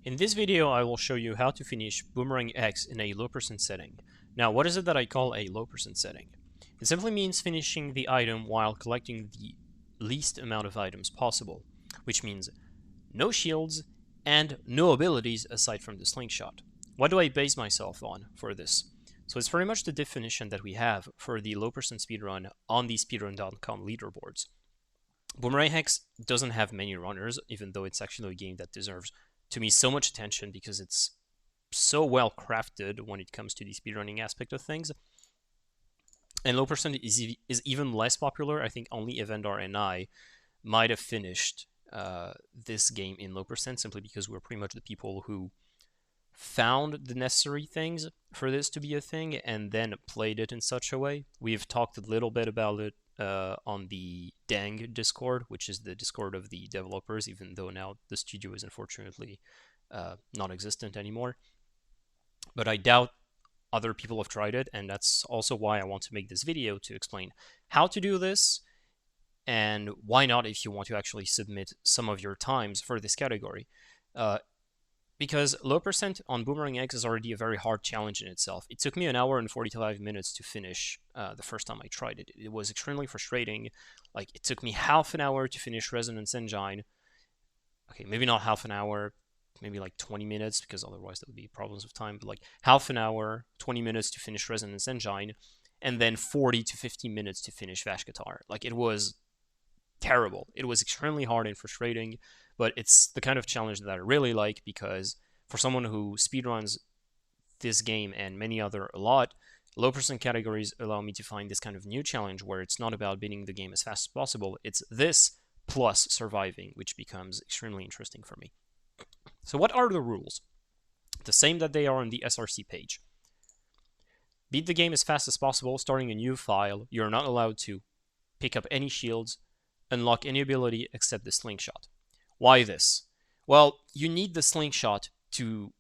In this video, I will show you how to finish Boomerang X in a low percent setting. Now, what is it that I call a low percent setting? It simply means finishing the item while collecting the least amount of items possible, which means no shields and no abilities aside from the Slingshot. What do I base myself on for this? So it's pretty much the definition that we have for the low percent speedrun on the speedrun.com leaderboards. Boomerang X doesn't have many runners, even though it's actually a game that deserves, to me, so much attention because it's so well crafted when it comes to the speedrunning aspect of things. And low percent is even less popular. I think only Evendar and I might have finished this game in low percent simply because we're pretty much the people who found the necessary things for this to be a thing and then played it in such a way. We've talked a little bit about it on the Dang Discord, which is the Discord of the developers, even though now the studio is unfortunately non-existent anymore. But I doubt other people have tried it, and that's also why I want to make this video to explain how to do this, and why not if you want to actually submit some of your times for this category. Because low percent on Boomerang X is already a very hard challenge in itself. It took me an hour and 45 minutes to finish the first time I tried it. It was extremely frustrating. Like, it took me half an hour to finish Resonance Engine. Okay, maybe not half an hour, maybe like 20 minutes, because otherwise there would be problems with time, but like half an hour, 20 minutes to finish Resonance Engine, and then 40 to 50 minutes to finish Vashkatar. Like, it was terrible. It was extremely hard and frustrating, but it's the kind of challenge that I really like because for someone who speedruns this game and many other a lot, low percent categories allow me to find this kind of new challenge where it's not about beating the game as fast as possible. It's this plus surviving, which becomes extremely interesting for me. So what are the rules? The same that they are on the SRC page. Beat the game as fast as possible, starting a new file. You're not allowed to pick up any shields, unlock any ability except the Slingshot. Why this? Well, you need the Slingshot to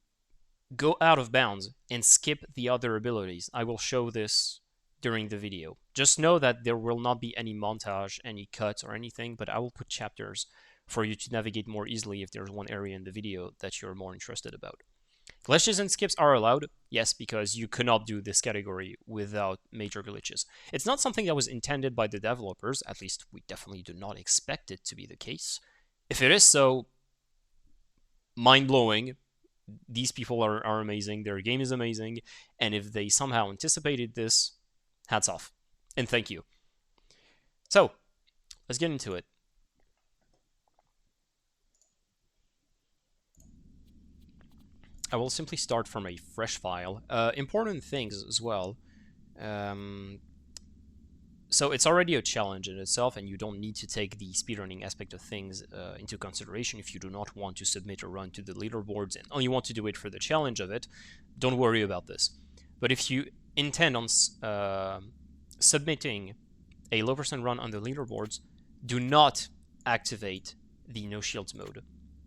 go out of bounds and skip the other abilities. I will show this during the video. Just know that there will not be any montage, any cuts or anything, but I will put chapters for you to navigate more easily if there's one area in the video that you're more interested about. Glitches and skips are allowed, yes, because you cannot do this category without major glitches. It's not something that was intended by the developers, at least we definitely do not expect it to be the case. If it is so, mind-blowing. These people are amazing, their game is amazing, and if they somehow anticipated this, hats off, and thank you. So, let's get into it. I will simply start from a fresh file. Important things as well. So it's already a challenge in itself, and you don't need to take the speedrunning aspect of things into consideration if you do not want to submit a run to the leaderboards and only want to do it for the challenge of it. Don't worry about this. But if you intend on submitting a low percent run on the leaderboards, do not activate the no shields mode.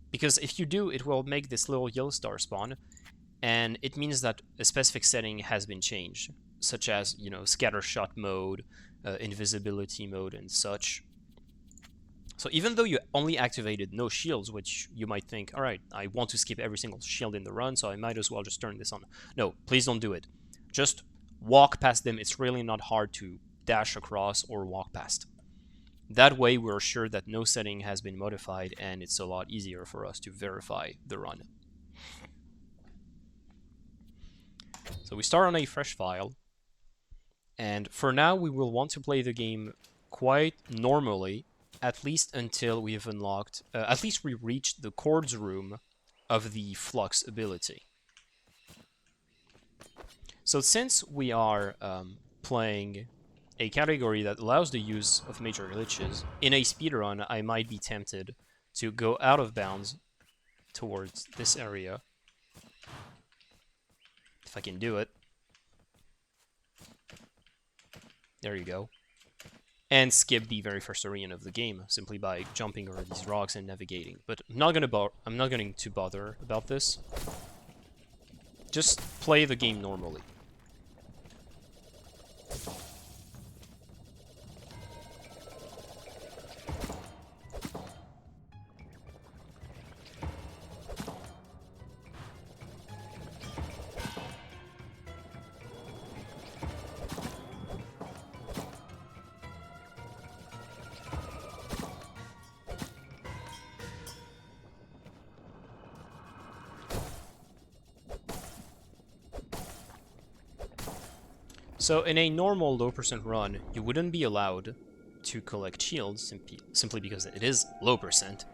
Because if you do, it will make this little yellow star spawn, and it means that a specific setting has been changed, such as, you know, Scattershot mode, invisibility mode, and such. So even though you only activated no shields, which you might think, alright, I want to skip every single shield in the run, so I might as well just turn this on. No, please don't do it. Just walk past them. It's really not hard to dash across or walk past. That way we're sure that no setting has been modified, and it's a lot easier for us to verify the run. So we start on a fresh file, and for now we will want to play the game quite normally, at least until we have unlocked, at least we reached the chords room of the Flux ability. So since we are playing a category that allows the use of major glitches, in a speedrun I might be tempted to go out of bounds towards this area, if I can do it. There you go. And skip the very first arena of the game simply by jumping over these rocks and navigating. But I'm not going to bother about this. Just play the game normally. So in a normal low percent run, you wouldn't be allowed to collect shields simply because it is low percent.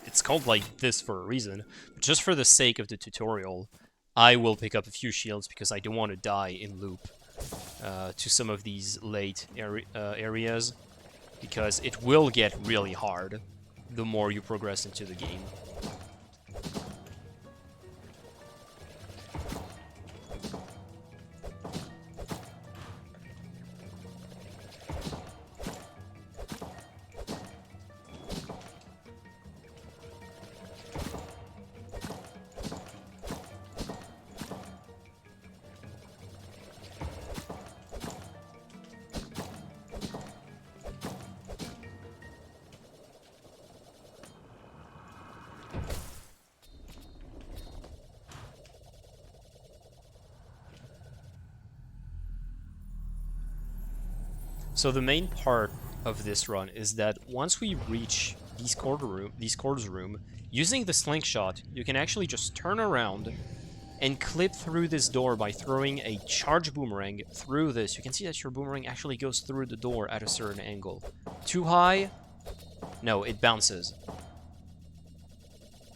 It's called like this for a reason. But just for the sake of the tutorial, I will pick up a few shields because I don't want to die in loop to some of these late areas, because it will get really hard the more you progress into the game. So the main part of this run is that once we reach these cords room, using the Slingshot, you can actually just turn around and clip through this door by throwing a charge boomerang through this. You can see that your boomerang actually goes through the door at a certain angle. Too high? No, it bounces.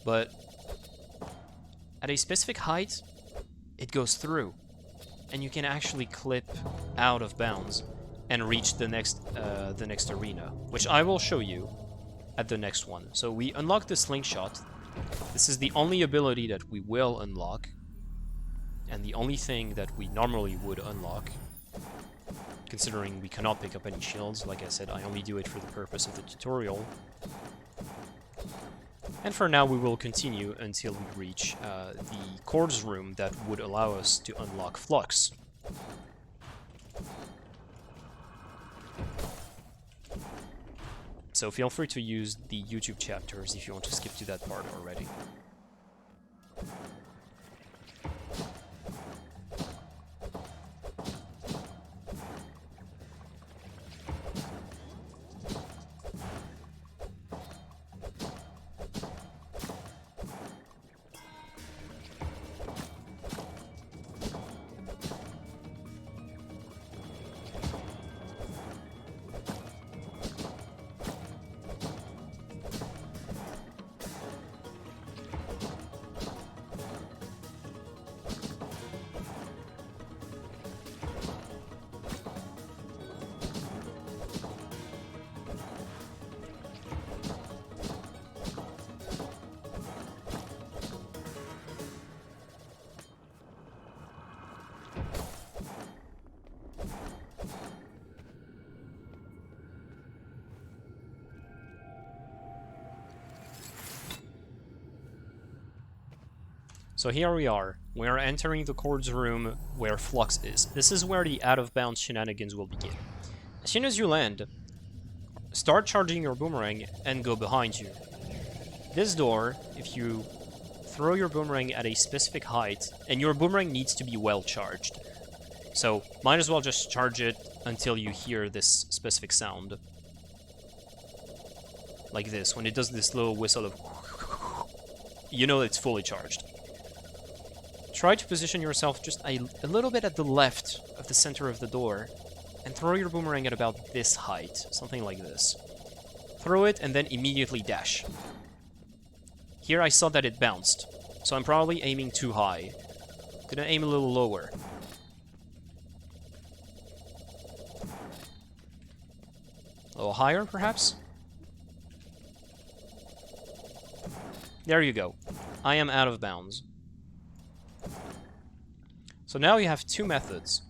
But at a specific height, it goes through. And you can actually clip out of bounds and reach the next arena, which I will show you at the next one. So we unlock the Slingshot. This is the only ability that we will unlock, and the only thing that we normally would unlock, considering we cannot pick up any shields. Like I said, I only do it for the purpose of the tutorial. And for now, we will continue until we reach the cords room that would allow us to unlock Flux. So feel free to use the YouTube chapters if you want to skip to that part already. So here we are. We are entering the cords room where Flux is. This is where the out-of-bounds shenanigans will begin. As soon as you land, start charging your boomerang and go behind you. This door, if you throw your boomerang at a specific height, and your boomerang needs to be well charged. So, might as well just charge it until you hear this specific sound. Like this, when it does this little whistle of... you know it's fully charged. Try to position yourself just a little bit at the left of the center of the door, and throw your boomerang at about this height, something like this. Throw it and then immediately dash. Here I saw that it bounced, so I'm probably aiming too high. Gonna aim a little lower. A little higher, perhaps? There you go. I am out of bounds. So now you have two methods.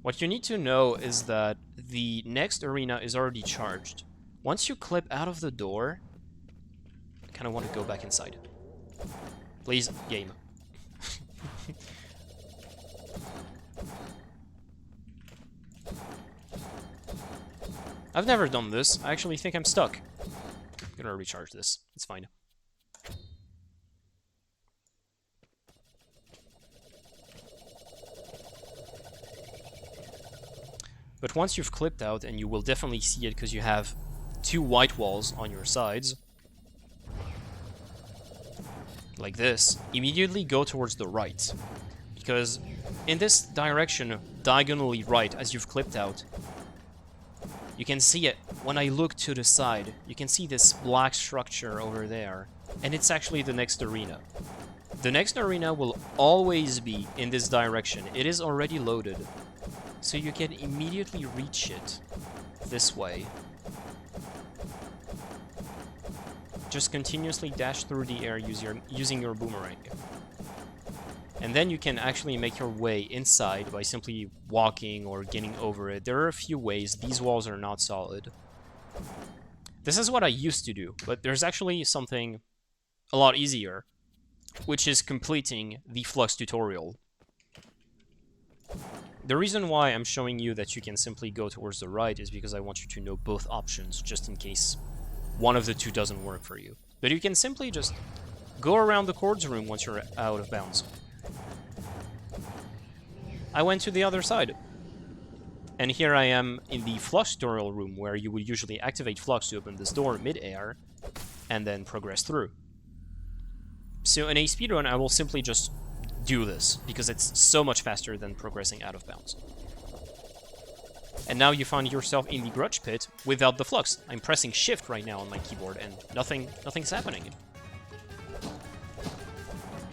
What you need to know is that the next arena is already charged. Once you clip out of the door, I kind of want to go back inside. Please, game. I've never done this. I actually think I'm stuck. I'm gonna recharge this. It's fine. But once you've clipped out, and you will definitely see it because you have two white walls on your sides, like this, immediately go towards the right. because in this direction, diagonally right, as you've clipped out, you can see it. When I look to the side, you can see this black structure over there, and it's actually the next arena. The next arena will always be in this direction. It is already loaded, so you can immediately reach it this way. Just continuously dash through the air using your boomerang. And then you can actually make your way inside by simply walking or getting over it. There are a few ways. These walls are not solid. This is what I used to do, but there's actually something a lot easier, which is completing the Flux tutorial. The reason why I'm showing you that you can simply go towards the right is because I want you to know both options, just in case one of the two doesn't work for you. But you can simply just go around the cords room once you're out of bounds. I went to the other side. And here I am in the Flux tutorial room, where you would usually activate Flux to open this door mid-air, and then progress through. So in a speedrun, I will simply just do this, because it's so much faster than progressing out of bounds. And now you find yourself in the Grudge Pit without the Flux. I'm pressing Shift right now on my keyboard, and nothing's happening.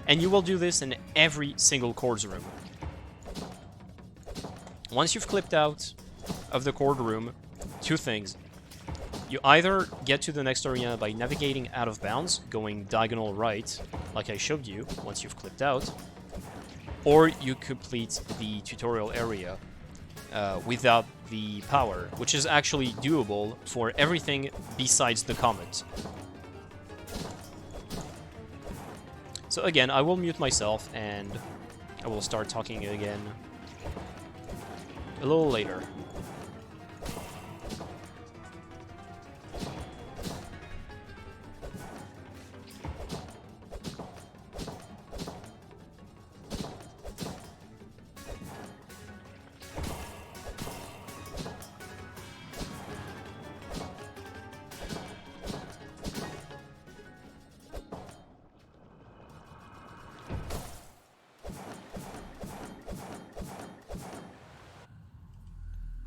And you will do this in every single cords room. Once you've clipped out of the cord room, two things. You either get to the next arena by navigating out of bounds, going diagonal right, like I showed you, once you've clipped out, or you complete the tutorial area without the power, which is actually doable for everything besides the comet. So again, I will mute myself, and I will start talking again a little later.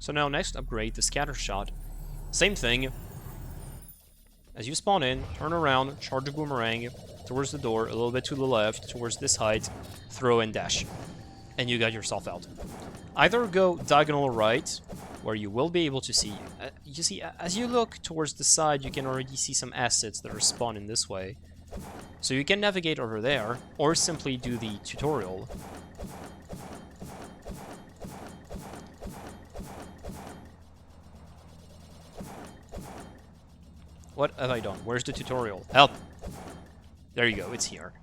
So now next upgrade, the Scattershot. Same thing. As you spawn in, turn around, charge a boomerang towards the door, a little bit to the left, towards this height, throw and dash. And you got yourself out. Either go diagonal right, where you will be able to see... you see, as you look towards the side, you can already see some assets that are spawned in this way. So you can navigate over there, or simply do the tutorial. What have I done? Where's the tutorial? Help! There you go, it's here.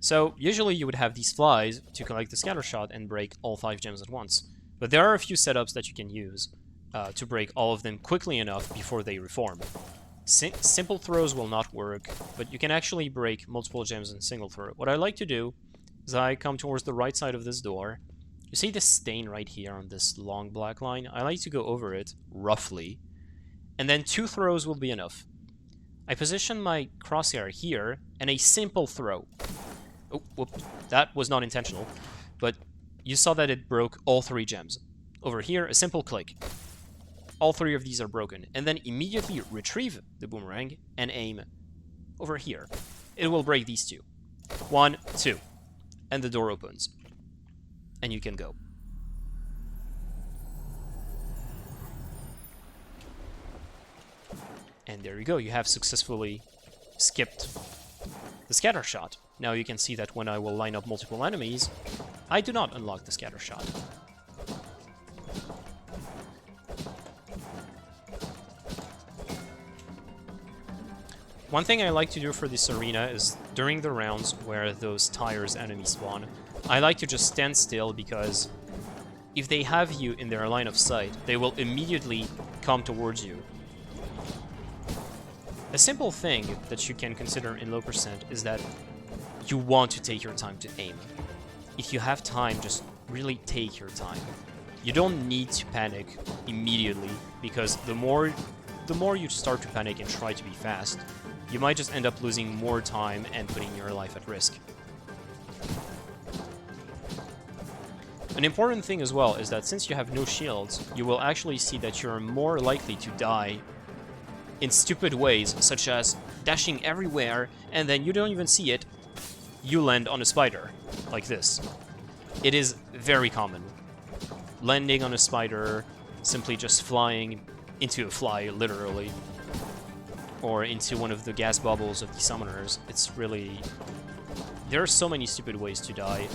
So, usually you would have these flies to collect the Scattershot and break all 5 gems at once. But there are a few setups that you can use to break all of them quickly enough before they reform. Simple throws will not work, but you can actually break multiple gems in single throw. What I like to do is I come towards the right side of this door. You see this stain right here on this long black line? I like to go over it, roughly, and then 2 throws will be enough. I position my crosshair here, and a simple throw. Oh, whoop, that was not intentional, but you saw that it broke all 3 gems. Over here, a simple click. All 3 of these are broken, and then immediately retrieve the boomerang and aim over here. It will break these 2. 1, 2. And the door opens. And you can go. And there you go, you have successfully skipped the Scattershot. Now you can see that when I will line up multiple enemies, I do not unlock the Scattershot. One thing I like to do for this arena is, during the rounds where those tires enemies spawn, I like to just stand still, because if they have you in their line of sight, they will immediately come towards you. A simple thing that you can consider in low percent is that you want to take your time to aim. If you have time, just really take your time. You don't need to panic immediately, because the more you start to panic and try to be fast, you might just end up losing more time and putting your life at risk. An important thing as well is that since you have no shields, you will actually see that you're more likely to die in stupid ways, such as dashing everywhere, and then you don't even see it, you land on a spider, like this. It is very common. Landing on a spider, simply just flying into a fly, literally, or into one of the gas bubbles of the summoners. It's really... There are so many stupid ways to die.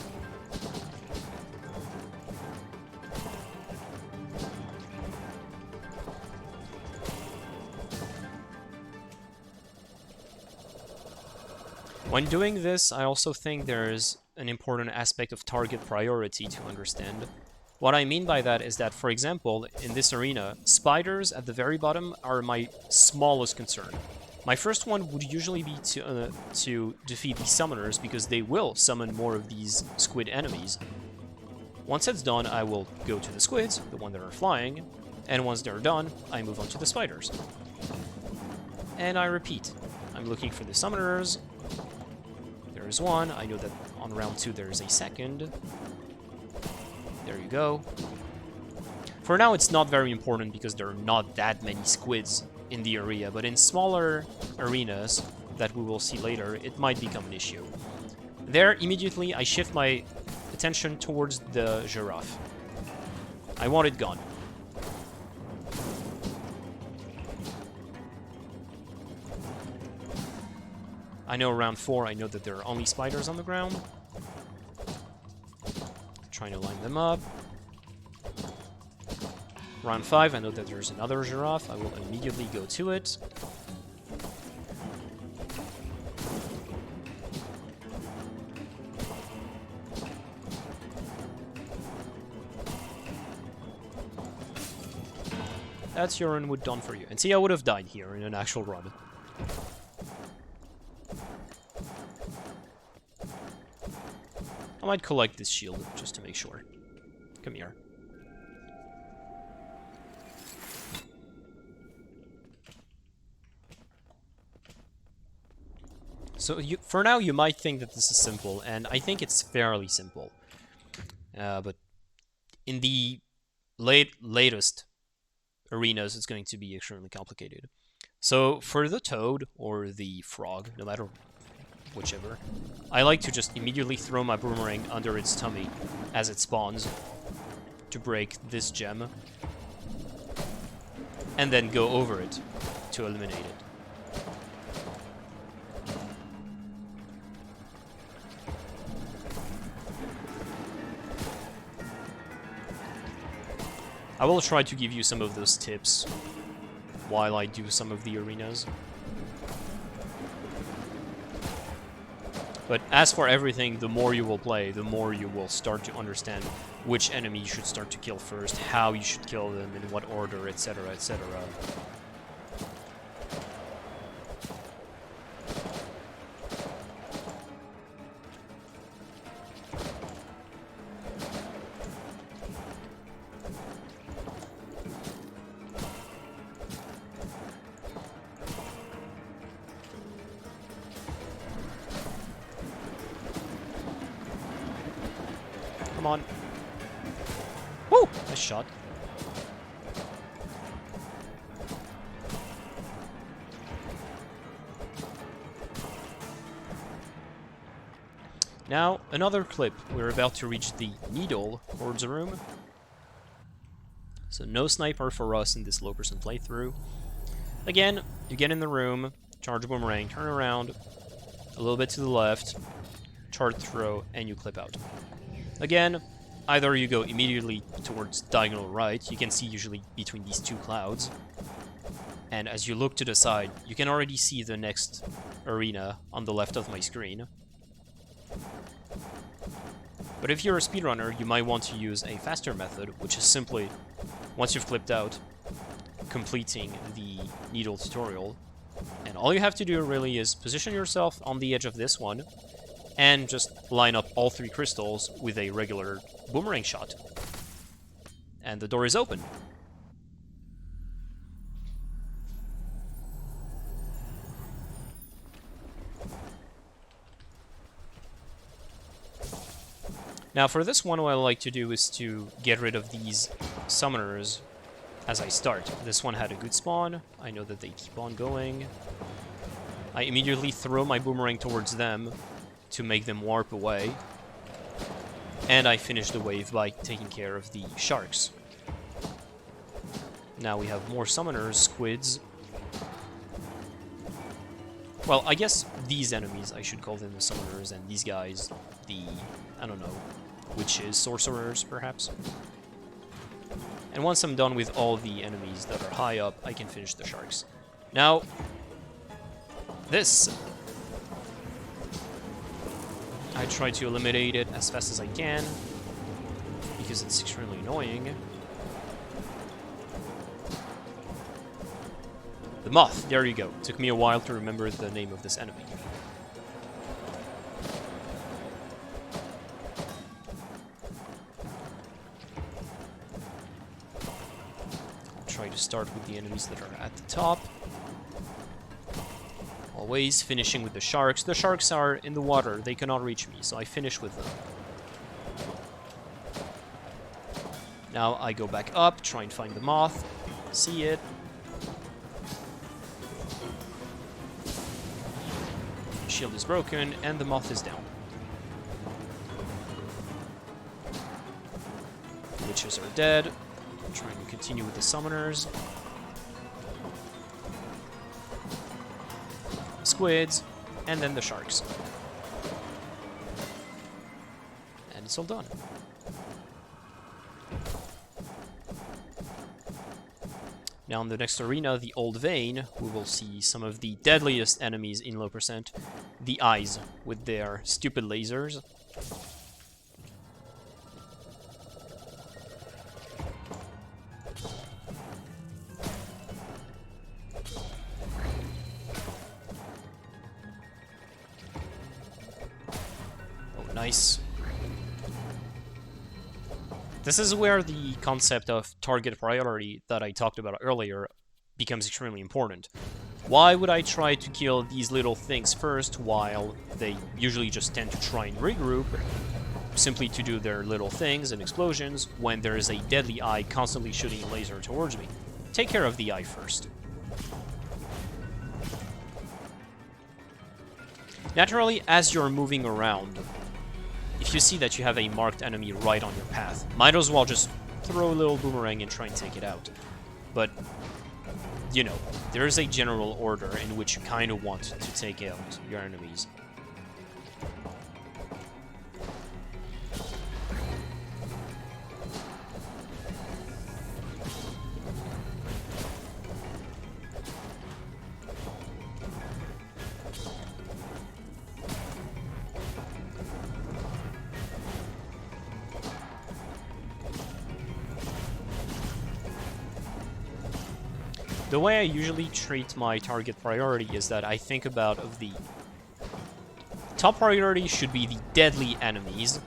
When doing this, I also think there's an important aspect of target priority to understand. What I mean by that is that, for example, in this arena, spiders at the very bottom are my smallest concern. My first one would usually be to defeat the summoners, because they will summon more of these squid enemies. Once that's done, I will go to the squids, the one that are flying, and once they're done, I move on to the spiders. And I repeat. I'm looking for the summoners. There's one. I know that on round 2 there is a second. There you go. For now, it's not very important because there are not that many squids in the area, but in smaller arenas that we will see later, it might become an issue. There, immediately, I shift my attention towards the giraffe. I want it gone. I know round 4, I know that there are only spiders on the ground. Trying to line them up. Round 5, I know that there's another giraffe. I will immediately go to it. That's your run done for you. And see, I would have died here in an actual run. I might collect this shield, just to make sure. Come here. So, for now, you might think that this is simple, and I think it's fairly simple. But in the latest arenas, it's going to be extremely complicated. So, for the toad, or the frog, no matter whichever, I like to just immediately throw my boomerang under its tummy as it spawns to break this gem, and then go over it to eliminate it. I will try to give you some of those tips while I do some of the arenas. But as for everything, the more you will play, the more you will start to understand which enemy you should start to kill first, how you should kill them, in what order, etc., etc. Come on. Woo! Nice shot. Now, another clip. We're about to reach the needle towards the room. So no sniper for us in this low-percent playthrough. Again, you get in the room, charge boomerang, turn around, a little bit to the left, charge throw, and you clip out. Again, either you go immediately towards diagonal right, you can see usually between these two clouds, and as you look to the side, you can already see the next arena on the left of my screen. But if you're a speedrunner, you might want to use a faster method, which is simply, once you've clipped out, completing the needle tutorial. And all you have to do really is position yourself on the edge of this one, and just line up all 3 crystals with a regular boomerang shot. And the door is open. Now for this one, what I like to do is to get rid of these summoners as I start. This one had a good spawn. I know that they keep on going. I immediately throw my boomerang towards them to make them warp away. And I finish the wave by taking care of the sharks. Now we have more summoners, squids. Well, I guess these enemies, I should call them the summoners, and these guys, the, I don't know, witches, sorcerers, perhaps. And once I'm done with all the enemies that are high up, I can finish the sharks. Now, this, I try to eliminate it as fast as I can, because it's extremely annoying. The moth, there you go. Took me a while to remember the name of this enemy. I'll try to start with the enemies that are at the top. Always finishing with the sharks. The sharks are in the water, they cannot reach me, so I finish with them. Now I go back up, try and find the moth, see it. Shield is broken, and the moth is down. The witches are dead. I'm trying to continue with the summoners. Squids, and then the sharks. And it's all done. Now in the next arena, the Old Vein, we will see some of the deadliest enemies in low percent. The eyes, with their stupid lasers. Oh, nice. This is where the concept of target priority that I talked about earlier becomes extremely important. Why would I try to kill these little things first while they usually just tend to try and regroup, simply to do their little things and explosions, when there is a deadly eye constantly shooting a laser towards me? Take care of the eye first. Naturally, as you're moving around, if you see that you have a marked enemy right on your path, might as well just throw a little boomerang and try and take it out. But, you know, there is a general order in which you kind of want to take out your enemies. The way I usually treat my target priority is that I think about the top priority should be the deadly enemies,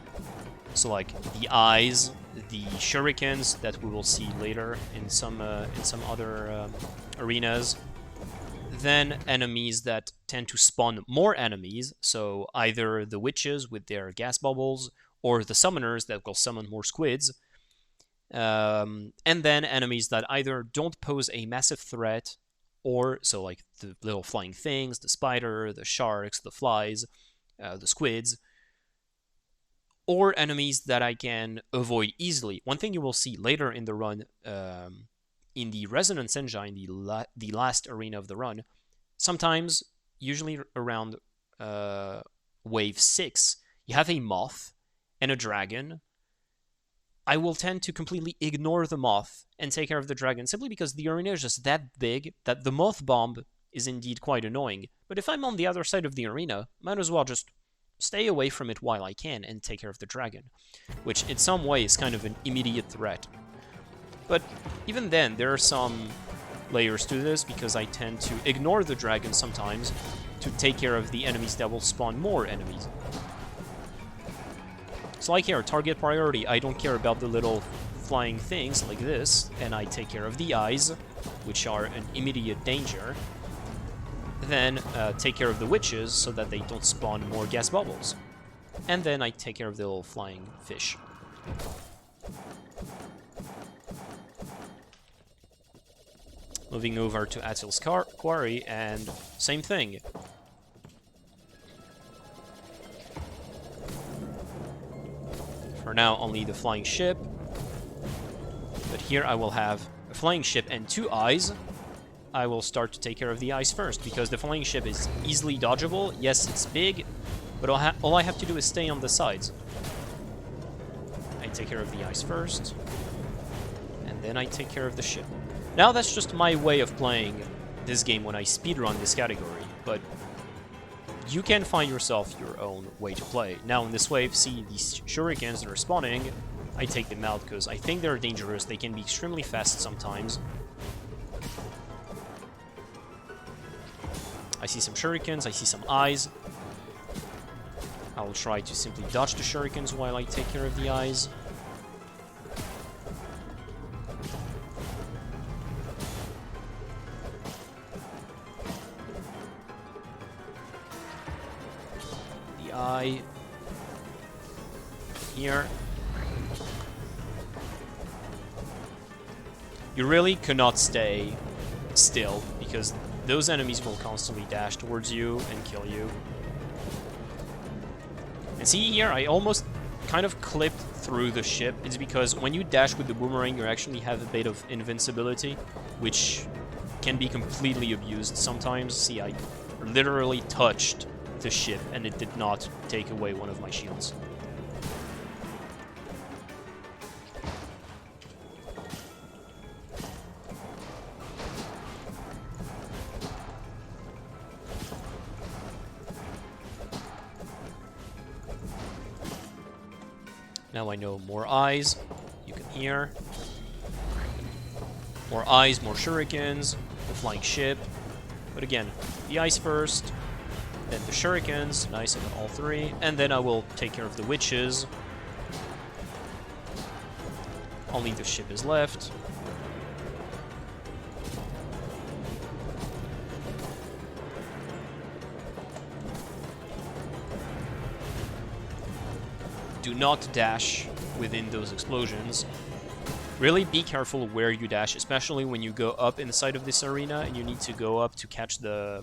so like the eyes, the shurikens that we will see later in some other arenas. Then enemies that tend to spawn more enemies, so either the witches with their gas bubbles or the summoners that will summon more squids. And then enemies that either don't pose a massive threat, or so like the little flying things, the spider, the sharks, the flies, the squids, or enemies that I can avoid easily. One thing you will see later in the run, in the Resonance Engine, the last arena of the run, sometimes, usually around wave 6, you have a moth and a dragon. I will tend to completely ignore the moth and take care of the dragon, simply because the arena is just that big that the moth bomb is indeed quite annoying. But if I'm on the other side of the arena, might as well just stay away from it while I can and take care of the dragon, which in some way is kind of an immediate threat. But even then, there are some layers to this, because I tend to ignore the dragon sometimes to take care of the enemies that will spawn more enemies. So I care, target priority, I don't care about the little flying things like this, and I take care of the eyes, which are an immediate danger. Then take care of the witches so that they don't spawn more gas bubbles. and then I take care of the little flying fish. Moving over to Attil's quarry, and same thing. For now, only the flying ship. But here I will have a flying ship and 2 eyes. I will start to take care of the eyes first, because the flying ship is easily dodgeable. Yes, it's big, but all I have to do is stay on the sides. I take care of the eyes first, and then I take care of the ship. Now that's just my way of playing this game when I speedrun this category, but you can find yourself your own way to play. Now in this wave, see these shurikens that are spawning, I take them out because I think they're dangerous. They can be extremely fast sometimes. I see some shurikens, I see some eyes. I will try to simply dodge the shurikens while I take care of the eyes. The eye here. You really cannot stay still, because those enemies will constantly dash towards you and kill you. And see here, I almost kind of clipped through the ship. It's because when you dash with the boomerang, you actually have a bit of invincibility, which can be completely abused sometimes. See, I literally touched the ship and it did not take away one of my shields. Now I know more eyes, you can hear. More eyes, more shurikens, the flying ship. But again, the eyes first, then the shurikens, nice, I got all 3. And then I will take care of the witches. Only the ship is left. Do not dash within those explosions. Really be careful where you dash, especially when you go up inside of this arena and you need to go up to catch the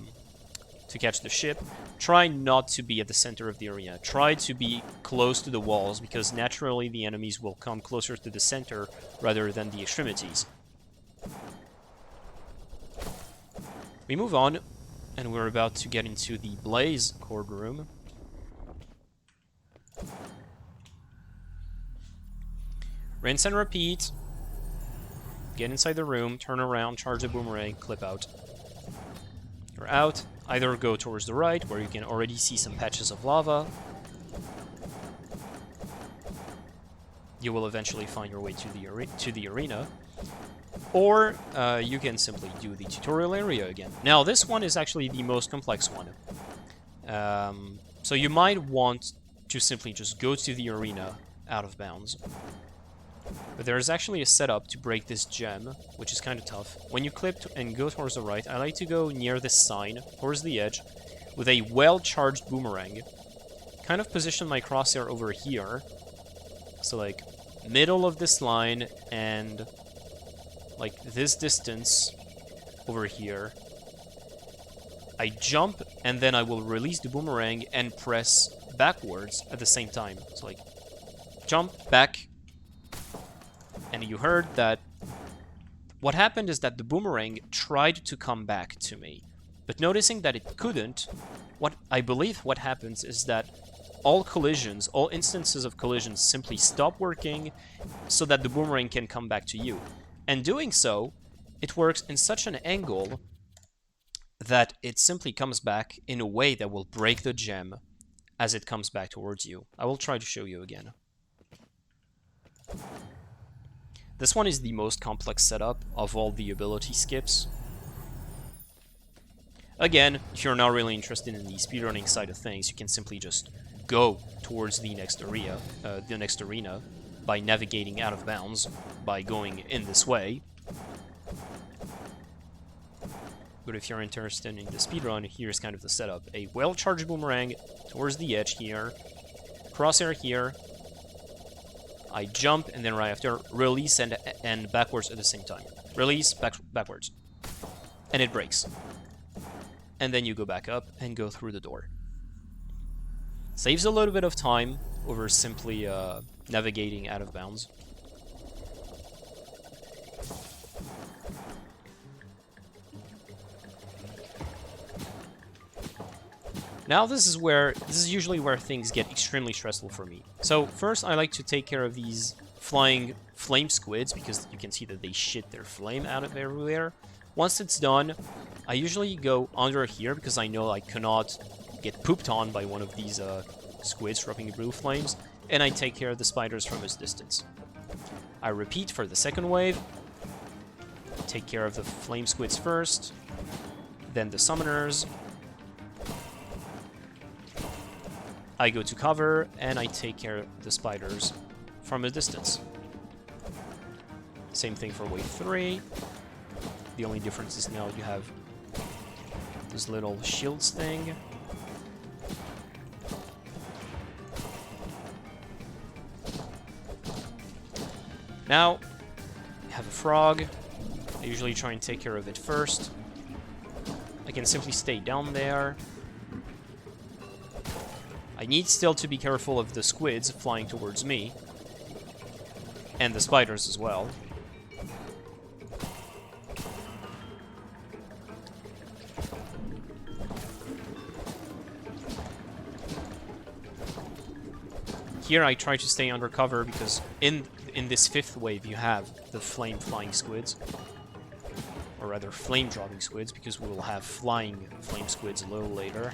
ship. Try not to be at the center of the arena. Try to be close to the walls, because naturally the enemies will come closer to the center rather than the extremities. We move on, and we're about to get into the Blaze Cord Room. Rinse and repeat. Get inside the room, turn around, charge the boomerang, clip out. You're out. Either go towards the right, where you can already see some patches of lava. You will eventually find your way to the arena. Or you can simply do the tutorial area again. Now, this one is actually the most complex one. So you might want to simply just go to the arena out of bounds. But there is actually a setup to break this gem, which is kind of tough. When you clip and go towards the right, I like to go near this sign, towards the edge, with a well-charged boomerang. Kind of position my crosshair over here. So, like, middle of this line and, like, this distance over here. I jump, and then I will release the boomerang and press backwards at the same time. So, like, jump, back. And you heard that what happened is that the boomerang tried to come back to me. But noticing that it couldn't, what I believe what happens is that all collisions, all instances of collisions simply stop working so that the boomerang can come back to you. And doing so, it works in such an angle that it simply comes back in a way that will break the gem as it comes back towards you. I will try to show you again. This one is the most complex setup of all the ability skips. Again, if you're not really interested in the speedrunning side of things, you can simply just go towards the next arena by navigating out of bounds, by going in this way. But if you're interested in the speedrun, here's kind of the setup. A well-charged boomerang towards the edge here, crosshair here. I jump, and then right after, release and backwards at the same time. Release, backwards. And it breaks. And then you go back up and go through the door. Saves a little bit of time over simply navigating out of bounds. Now this is usually where things get extremely stressful for me. So first I like to take care of these flying flame squids because you can see that they shit their flame out of everywhere. Once it's done, I usually go under here because I know I cannot get pooped on by one of these squids dropping blue flames, and I take care of the spiders from this distance. I repeat for the second wave. Take care of the flame squids first, then the summoners. I go to cover, and I take care of the spiders from a distance. Same thing for wave 3. The only difference is now you have this little shields thing. Now, I have a frog. I usually try and take care of it first. I can simply stay down there. I need still to be careful of the squids flying towards me. And the spiders as well. Here I try to stay under cover because in this 5th wave you have the flame flying squids. Or rather flame dropping squids, because we will have flying flame squids a little later.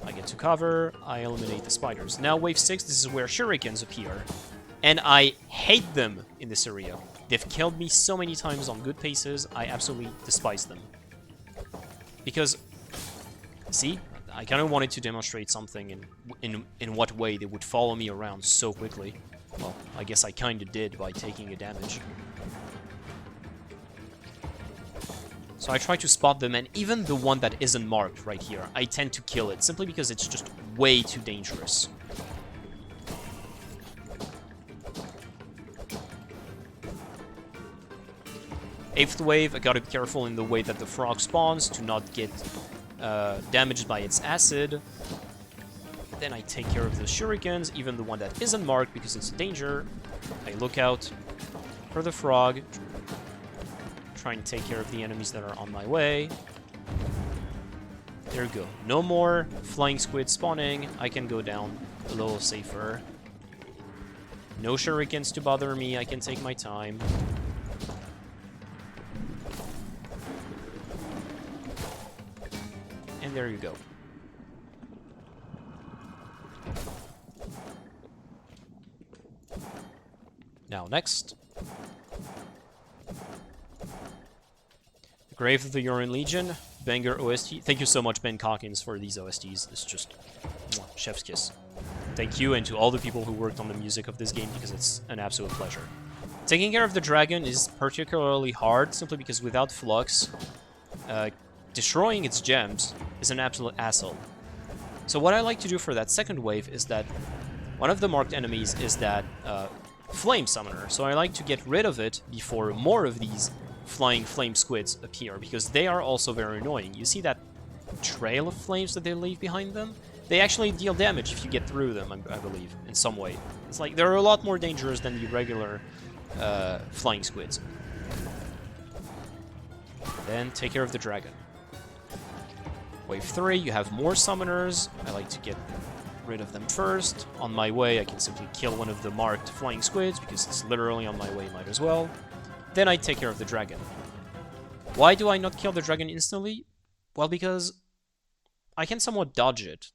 I get to cover, I eliminate the spiders. Now wave 6, this is where shurikens appear. And I hate them in this area. They've killed me so many times on good paces, I absolutely despise them. Because, see, I kind of wanted to demonstrate something in what way they would follow me around so quickly. Well, I guess I kind of did by taking a damage. So I try to spot them, and even the one that isn't marked right here, I tend to kill it, simply because it's just way too dangerous. Eighth wave, I gotta be careful in the way that the frog spawns to not get damaged by its acid. Then I take care of the shurikens, even the one that isn't marked because it's a danger. I look out for the frog. Try and take care of the enemies that are on my way. There we go. No more flying squid spawning. I can go down a little safer. No shurikens to bother me. I can take my time. And there you go. Now, next. Grave of the Urine Legion, banger OST. Thank you so much, Ben Calkins, for these OSTs. It's just chef's kiss. Thank you, and to all the people who worked on the music of this game, because it's an absolute pleasure. Taking care of the dragon is particularly hard, simply because without Flux, destroying its gems is an absolute asshole. So what I like to do for that second wave is that one of the marked enemies is that flame summoner. So I like to get rid of it before more of these flying flame squids appear, because they are also very annoying. You see that trail of flames that they leave behind them? They actually deal damage if you get through them, I believe, in some way. It's like they're a lot more dangerous than the regular flying squids. Then take care of the dragon. Wave 3, you have more summoners. I like to get rid of them first. On my way, I can simply kill one of the marked flying squids, because it's literally on my way, might as well. Then I take care of the dragon. Why do I not kill the dragon instantly? Well, because I can somewhat dodge it.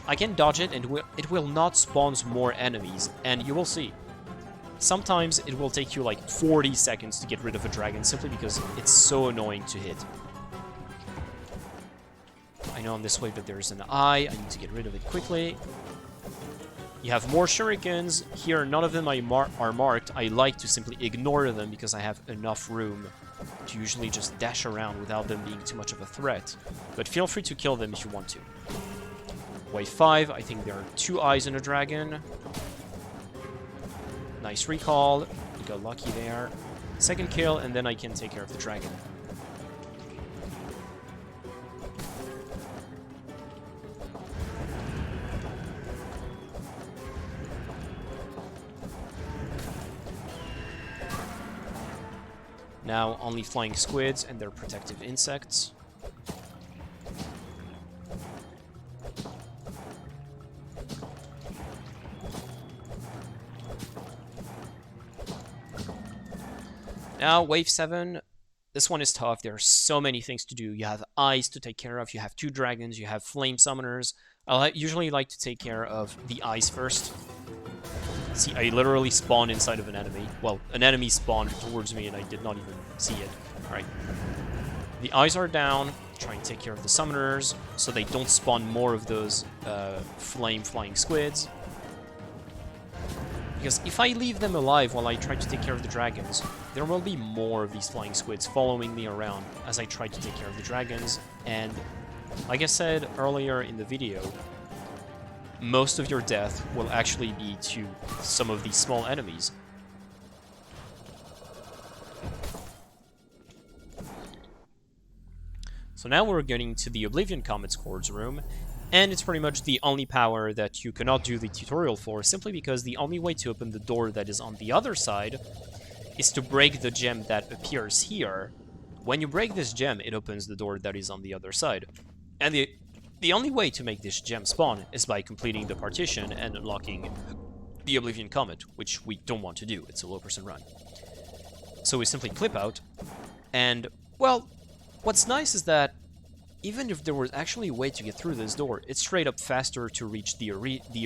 I can dodge it, and it will not spawn more enemies, and you will see. Sometimes it will take you like 40 seconds to get rid of a dragon, simply because it's so annoying to hit. I know on this wave that there's an eye. I need to get rid of it quickly. You have more shurikens. Here, none of them are marked. I like to simply ignore them because I have enough room to usually just dash around without them being too much of a threat. But feel free to kill them if you want to. Wave 5, I think there are 2 eyes in a dragon. Nice recall. We got lucky there. Second kill, and then I can take care of the dragon. Now only flying squids and their protective insects. Now, wave 7, this one is tough. There are so many things to do. You have eyes to take care of, you have 2 dragons, you have flame summoners. I usually like to take care of the eyes first. See, I literally spawned inside of an enemy. Well, an enemy spawned towards me and I did not even see it. Alright. The eyes are down. Try and take care of the summoners so they don't spawn more of those flame flying squids. Because if I leave them alive while I try to take care of the dragons, there will be more of these flying squids following me around as I try to take care of the dragons. And like I said earlier in the video, most of your death will actually be to some of these small enemies. So now we're getting to the Oblivion Comet's Quartz room, and it's pretty much the only power that you cannot do the tutorial for, simply because the only way to open the door that is on the other side is to break the gem that appears here. When you break this gem, it opens the door that is on the other side. And the only way to make this gem spawn is by completing the partition and unlocking the Oblivion Comet, which we don't want to do. It's a low-person run. So we simply clip out, and, well, what's nice is that even if there was actually a way to get through this door, it's straight up faster to reach the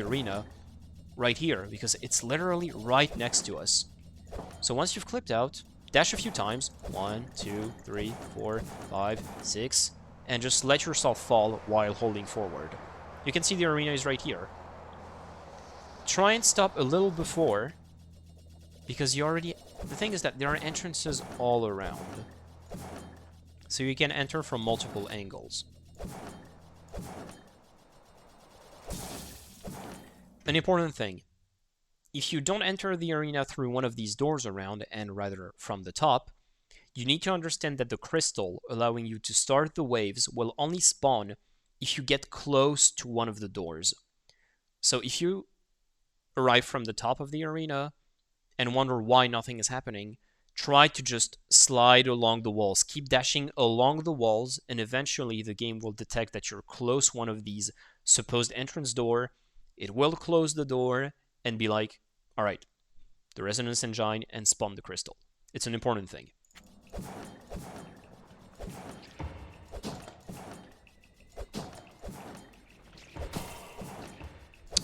arena right here, because it's literally right next to us. So once you've clipped out, dash a few times, 1, 2, 3, 4, 5, 6, and just let yourself fall while holding forward. You can see the arena is right here. Try and stop a little before, because you already... The thing is that there are entrances all around, so you can enter from multiple angles. An important thing, if you don't enter the arena through one of these doors around, and rather from the top, you need to understand that the crystal allowing you to start the waves will only spawn if you get close to one of the doors. So if you arrive from the top of the arena and wonder why nothing is happening, try to just slide along the walls. Keep dashing along the walls, and eventually the game will detect that you're close one of these supposed entrance door. It will close the door and be like, alright, the resonance engine, and spawn the crystal. It's an important thing.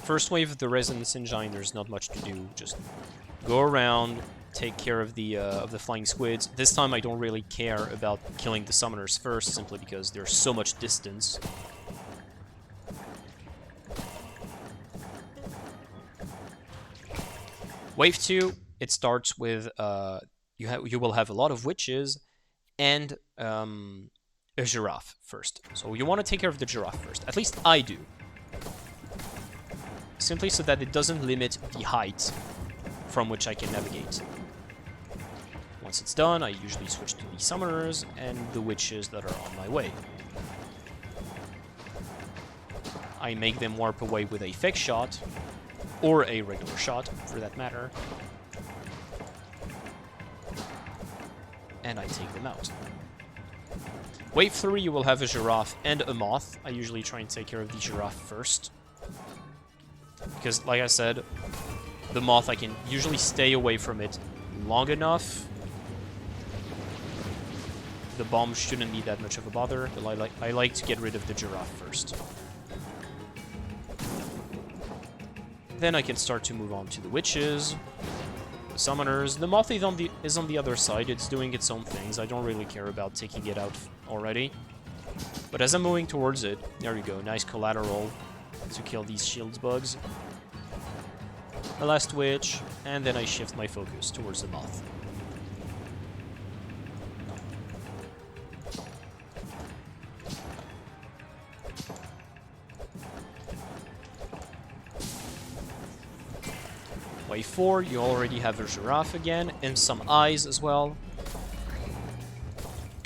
First wave of the resonance engine, there's not much to do. Just go around, take care of the flying squids. This time I don't really care about killing the summoners first, simply because there's so much distance. Wave 2, it starts with you will have a lot of witches and a giraffe first. So you want to take care of the giraffe first. At least I do. Simply so that it doesn't limit the height from which I can navigate. Once it's done, I usually switch to the summoners and the witches that are on my way. I make them warp away with a fake shot, or a regular shot, for that matter. And I take them out. Wave 3, you will have a giraffe and a moth. I usually try and take care of the giraffe first, because, like I said, the moth, I can usually stay away from it long enough. The bomb shouldn't be that much of a bother, but I like to get rid of the giraffe first. Then I can start to move on to the witches, the summoners. The moth is on the other side. It's doing its own things. I don't really care about taking it out already. But as I'm moving towards it, there you go, nice collateral to kill these shields bugs. The last witch, and then I shift my focus towards the moth. Wave 4, you already have a giraffe again, and some eyes as well.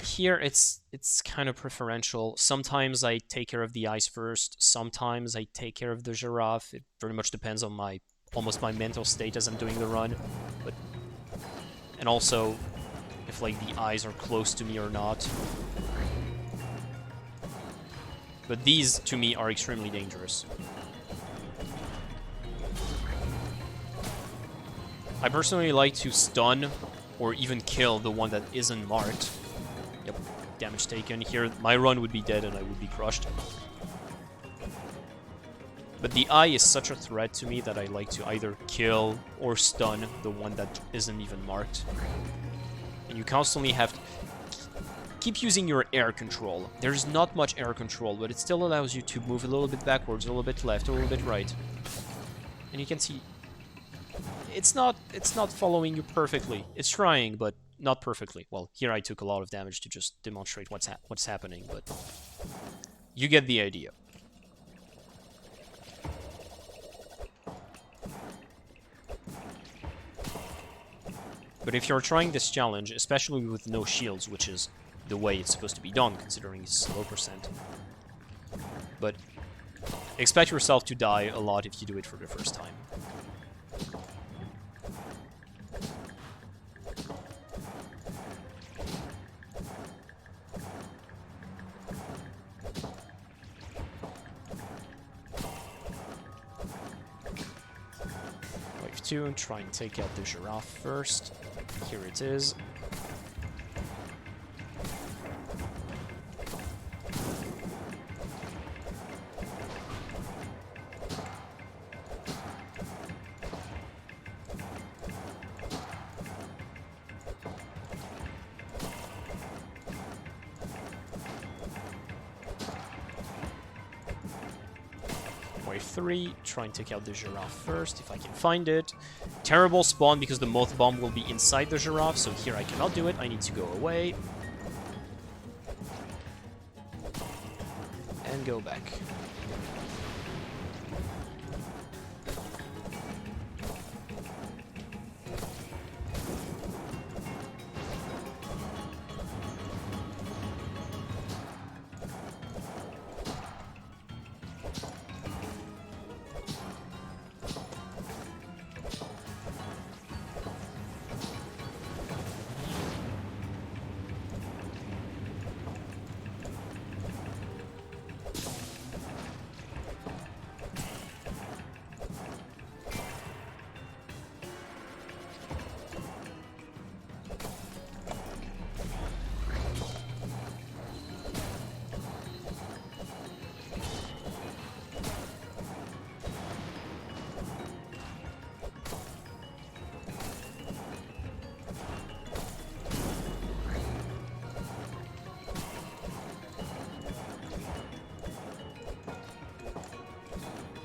Here, it's kind of preferential. Sometimes I take care of the eyes first, sometimes I take care of the giraffe. It very much depends on almost my mental state as I'm doing the run. And also, if like the eyes are close to me or not. But these, to me, are extremely dangerous. I personally like to stun or even kill the one that isn't marked. Yep, damage taken. Here, my run would be dead and I would be crushed. But the eye is such a threat to me that I like to either kill or stun the one that isn't even marked. And you constantly have to keep using your air control. There's not much air control, but it still allows you to move a little bit backwards, a little bit left, a little bit right. And you can see it's not following you perfectly. It's trying, but not perfectly. Well, here I took a lot of damage to just demonstrate what's happening, but you get the idea. But if you're trying this challenge, especially with no shields, which is the way it's supposed to be done, considering it's low percent, but expect yourself to die a lot if you do it for the first time. Wave 2, try and take out the giraffe first. Here it is. Wave 3, try and take out the giraffe first, if I can find it. Terrible spawn because the moth bomb will be inside the giraffe, so here I cannot do it, I need to go away. And go back.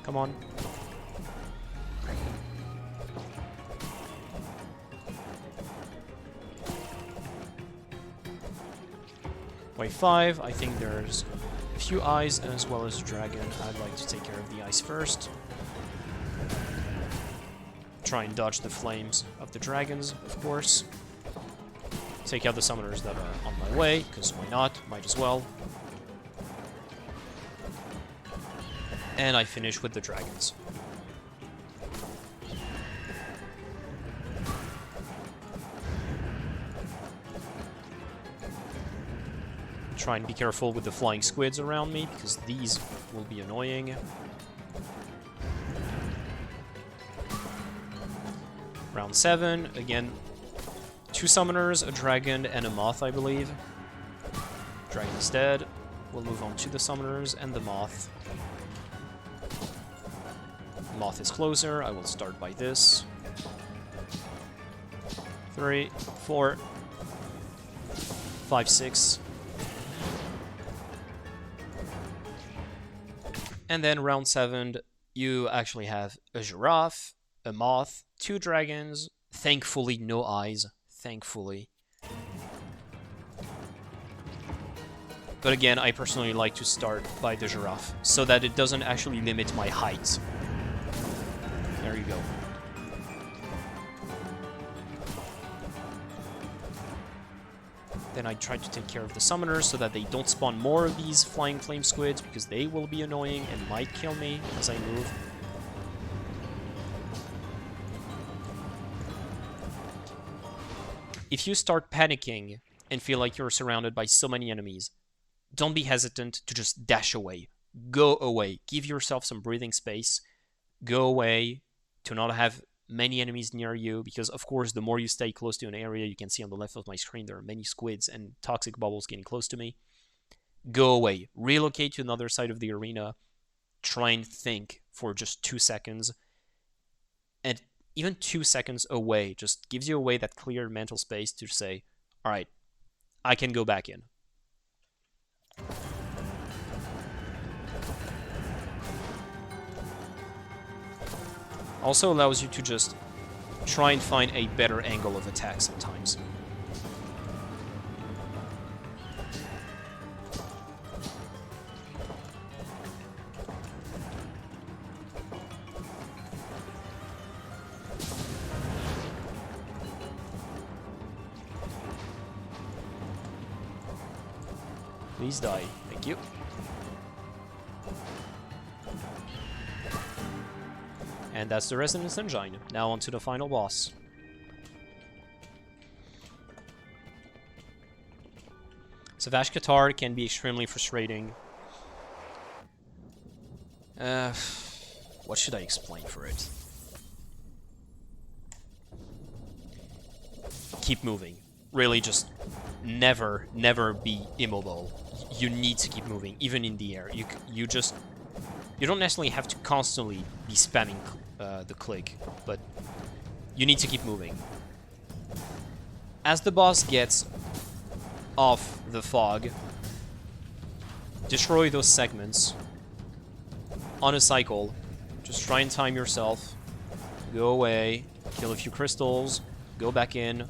Come on. Wave 5, I think there's a few eyes as well as a dragon. I'd like to take care of the eyes first. Try and dodge the flames of the dragons, of course. Take out the summoners that are on my way, because why not? Might as well. And I finish with the dragons. Try and be careful with the flying squids around me, because these will be annoying. Round 7, again, 2 summoners, a dragon, and a moth, I believe. Dragon is dead. We'll move on to the summoners and the moth. Moth is closer. I will start by this. 3, 4, 5, 6. And then round 7, you actually have a giraffe, a moth, 2 dragons, thankfully no eyes, thankfully. But again, I personally like to start by the giraffe, so that it doesn't actually limit my height. There you go. Then I try to take care of the summoners so that they don't spawn more of these flying flame squids, because they will be annoying and might kill me as I move. If you start panicking and feel like you're surrounded by so many enemies, don't be hesitant to just dash away. Go away. Give yourself some breathing space. Go away to not have many enemies near you, because of course the more you stay close to an area, you can see on the left of my screen there are many squids and toxic bubbles getting close to me. Go away. Relocate to another side of the arena. Try and think for just 2 seconds. And even 2 seconds away just gives you away that clear mental space to say, alright, I can go back in. Also allows you to just try and find a better angle of attack sometimes. Please die. Thank you. And that's the Resonance Engine. Now onto the final boss. So Vashkatar can be extremely frustrating. What should I explain for it? Keep moving. Really just never be immobile. You need to keep moving, even in the air. You don't necessarily have to constantly be spamming the click, but you need to keep moving. As the boss gets off the fog, destroy those segments on a cycle. Just try and time yourself. Go away, kill a few crystals, go back in,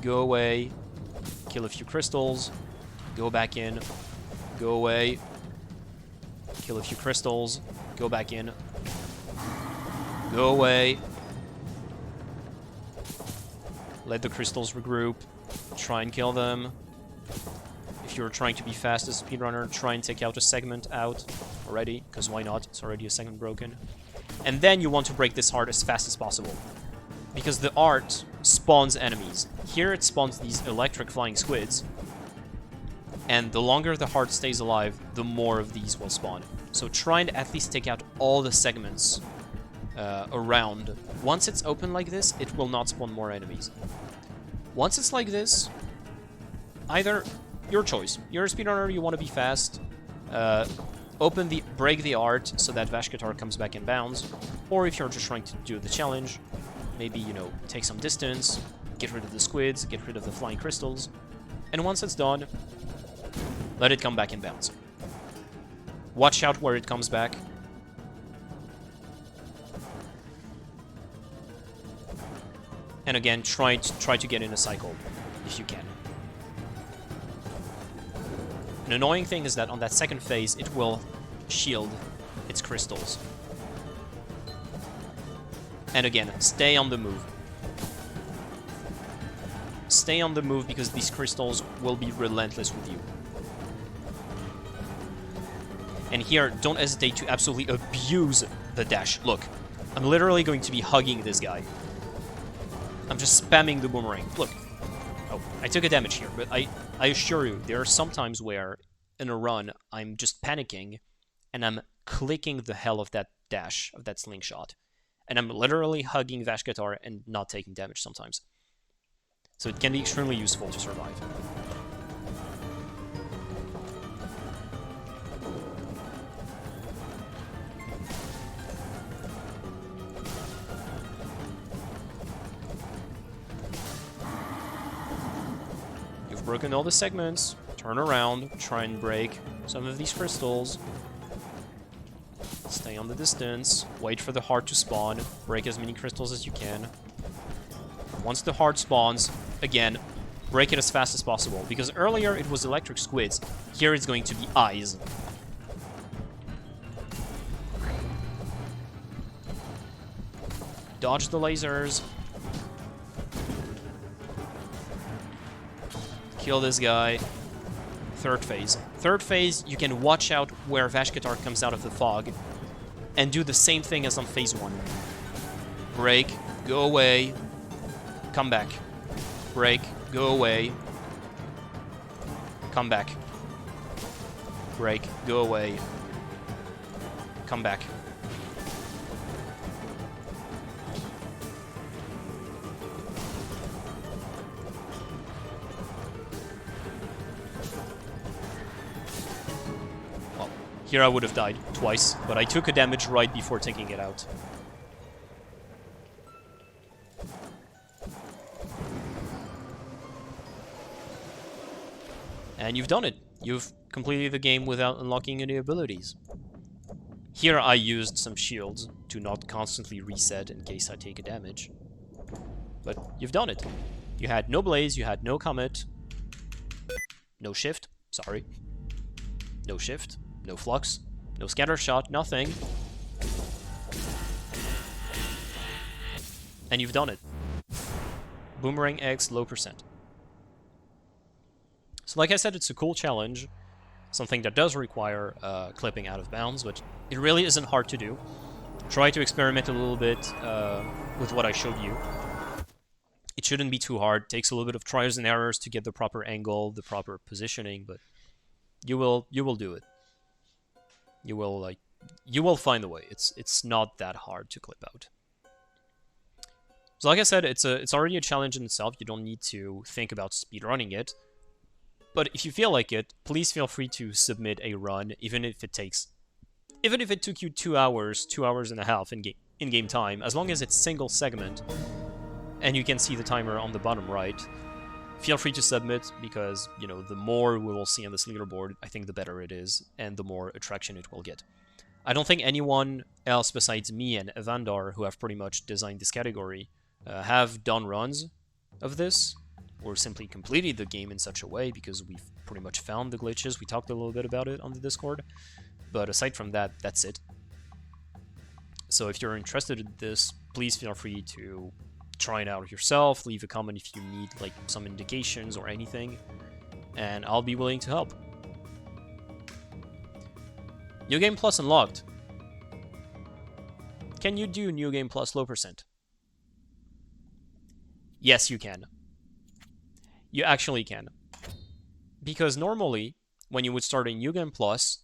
go away, kill a few crystals, go back in, go away, kill a few crystals, go back in, go away, let the crystals regroup, try and kill them. If you're trying to be fast as a speedrunner, try and take out a segment out already, because why not? It's already a segment broken. And then you want to break this heart as fast as possible, because the art spawns enemies. Here it spawns these electric flying squids, and the longer the heart stays alive, the more of these will spawn. So try and at least take out all the segments around. Once it's open like this, it will not spawn more enemies. Once it's like this, either your choice. You're a speedrunner, you want to be fast, break the art so that Vashkatar comes back in bounds, or if you're just trying to do the challenge, maybe, you know, take some distance, get rid of the squids, get rid of the flying crystals, and once it's done, let it come back in bounds. Watch out where it comes back. And again, try to get in a cycle, if you can. An annoying thing is that on that second phase, it will shield its crystals. And again, stay on the move. Stay on the move because these crystals will be relentless with you. And here, don't hesitate to absolutely abuse the dash. Look, I'm literally going to be hugging this guy. I'm just spamming the boomerang. Look. Oh, I took a damage here, but I assure you, there are some times where, in a run, I'm just panicking, and I'm clicking the hell of that dash, of that slingshot. And I'm literally hugging Vashkatar and not taking damage sometimes. So it can be extremely useful to survive. You've broken all the segments. Turn around, try and break some of these crystals. Stay on the distance, wait for the heart to spawn, break as many crystals as you can. Once the heart spawns, again, break it as fast as possible, because earlier it was electric squids, here it's going to be eyes. Dodge the lasers. Kill this guy. Third phase. Third phase, you can watch out where Vashkatar comes out of the fog and do the same thing as on phase 1. Break, go away, come back. Break, go away, come back. Break, go away, come back. Well, here I would have died twice, but I took a damage right before taking it out. And you've done it. You've completed the game without unlocking any abilities. Here I used some shields to not constantly reset in case I take a damage. But you've done it. You had no blaze, you had no comet, no shift, sorry. No shift, no flux, no scattershot, nothing. And you've done it. Boomerang X, low percent. So like I said, it's a cool challenge, something that does require clipping out of bounds, but it really isn't hard to do. Try to experiment a little bit with what I showed you. It shouldn't be too hard. It takes a little bit of trials and errors to get the proper angle, the proper positioning, but you will do it. You will find the way. It's not that hard to clip out. So like I said, it's already a challenge in itself. You don't need to think about speedrunning it. But if you feel like it, please feel free to submit a run, even if it took you 2 hours, 2 hours and a half in-game time, as long as it's single segment, and you can see the timer on the bottom right. Feel free to submit, because, you know, the more we will see on this leaderboard, I think the better it is, and the more attraction it will get. I don't think anyone else besides me and Evandar, who have pretty much designed this category, have done runs of this, or simply completed the game in such a way, because we've pretty much found the glitches. We talked a little bit about it on the Discord, but aside from that, that's it. So if you're interested in this, please feel free to try it out yourself, leave a comment if you need like some indications or anything, and I'll be willing to help. New Game Plus unlocked. Can you do New Game Plus low percent? Yes, you can. You actually can. Because normally, when you would start a New Game Plus,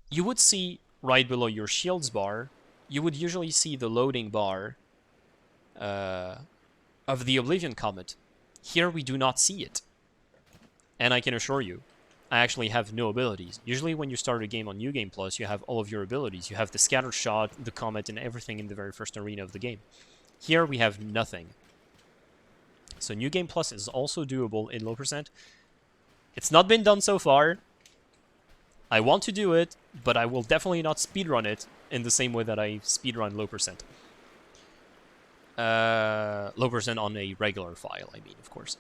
you would see right below your shields bar, you would usually see the loading bar of the Oblivion Comet. Here we do not see it. And I can assure you, I actually have no abilities. Usually when you start a game on New Game Plus, you have all of your abilities. You have the Scattershot, the Comet, and everything in the very first arena of the game. Here we have nothing. So New Game Plus is also doable in low percent. It's not been done so far. I want to do it, but I will definitely not speedrun it in the same way that I speedrun low percent. Low percent on a regular file, I mean, of course.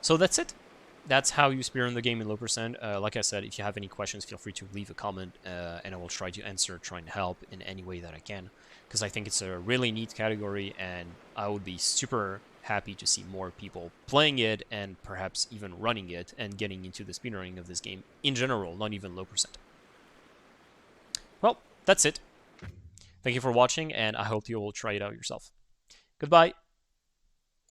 So that's it. That's how you speedrun the game in low percent. Like I said, if you have any questions, feel free to leave a comment, and I will try to answer, try and help in any way that I can. Because I think it's a really neat category, and I would be super happy to see more people playing it and perhaps even running it and getting into the speedrunning of this game in general, not even low percent. Well, that's it. Thank you for watching, and I hope you will try it out yourself. Goodbye.